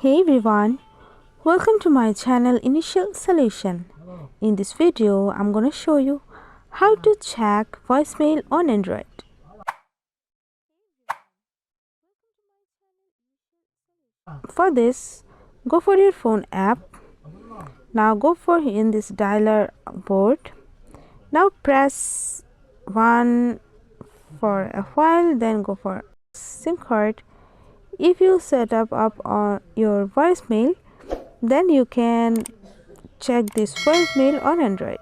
Hey everyone, welcome to my channel Initial Solution. In this video, I'm gonna show you how to check voicemail on Android. For this, go for your phone app. Now go for in this dialer board. Now press 1 for a while, then go for SIM card. If you set up on your voicemail, then you can check this voicemail on Android.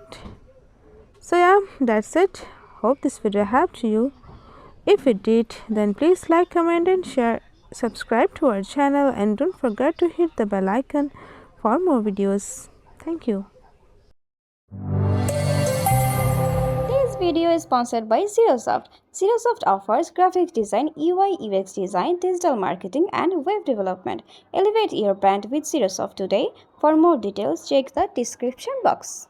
So yeah, that's it. Hope this video helped you. If it did, then please like, comment and share. Subscribe to our channel and don't forget to hit the bell icon for more videos. Thank you. This video is sponsored by Zoft. Zoft offers graphic design, UI UX design, digital marketing and web development. Elevate your brand with Zoft today. For more details, check the description box.